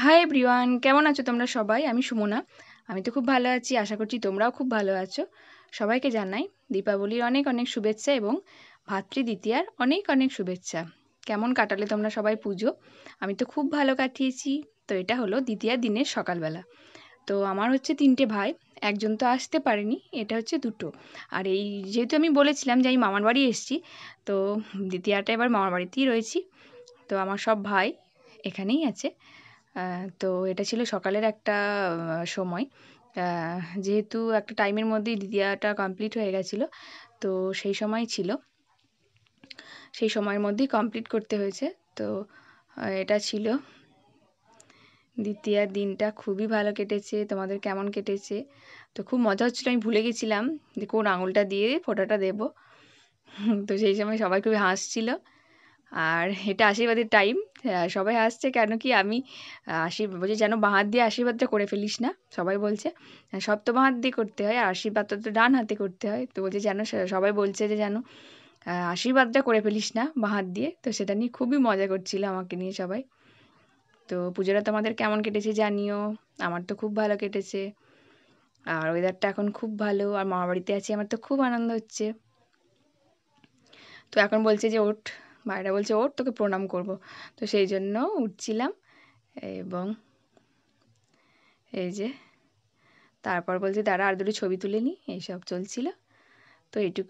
Hi everyone, কেমন আছো তোমরা সবাই? আমি সুমনা। আমি তো খুব ভালো আছি, আশা করছি তোমরাও খুব ভালো আছো। সবাইকে জানাই দীপাবলির অনেক অনেক শুভেচ্ছা এবং ভাতৃদ্বিতীয়ার অনেক অনেক শুভেচ্ছা। কেমন কাটালে তোমরা সবাই পুজো? আমি তো খুব ভালো কাটিয়েছি। তো এটা হলো দ্বিতীয়ার দিনের সকালবেলা। তো আমার হচ্ছে 3টে ভাই, একজন তো আসতে পারেনি, এটা হচ্ছে দুটো। আর এই যেহেতু আমি বলেছিলাম যে আমি মামার বাড়ি এসেছি, তো দ্বিতীয়াটা এবার মামার বাড়িতেই রয়েছি। তো আমার সব ভাই এখানেই আছে। তো এটা ছিল সকালের একটা সময়। যেহেতু একটা টাইমের মধ্যেই দ্বিতীয়াটা কমপ্লিট হয়ে গেছিলো, তো সেই সময় ছিল, সেই সময়ের মধ্যেই কমপ্লিট করতে হয়েছে। তো এটা ছিল দ্বিতীয়ার দিনটা, খুবই ভালো কেটেছে। তোমাদের কেমন কেটেছে? তো খুব মজা হচ্ছিলো, আমি ভুলে গেছিলাম যে কোন আঙুলটা দিয়ে ফোঁটাটা দেবো। তো সেই সময় সবাই খুবই হাসছিল। আর এটা আশীর্বাদের টাইম। সবাই হাসছে কেন কি আমি বলছি যেন বাঁ হাত দিয়ে আশীর্বাদটা করে ফেলিস না, সবাই বলছে। সব তো বাঁ হাত দিয়ে করতে হয়, আর আশীর্বাদটা তো ডান হাতে করতে হয়। তো বলছে যেন সবাই বলছে যে যেন আশীর্বাদটা করে ফেলিস না বাঁ হাত দিয়ে। তো সেটা নিয়ে খুবই মজা করছিল আমাকে নিয়ে সবাই। তো পুজোটা তোমাদের কেমন কেটেছে জানিও। আমার তো খুব ভালো কেটেছে। আর ওয়েদারটা এখন খুব ভালো, আর মামার বাড়িতে আছি, আমার তো খুব আনন্দ হচ্ছে। তো এখন বলছে যে ওঠ, মায়েরা বলছে ওঠ, তোকে প্রণাম করব। তো সেই জন্য উঠছিলাম। এবং এই যে তারপর বলছে দাঁড়া আর দুটো ছবি তুলে নিই, এইসব চলছিল। তো এইটুকু।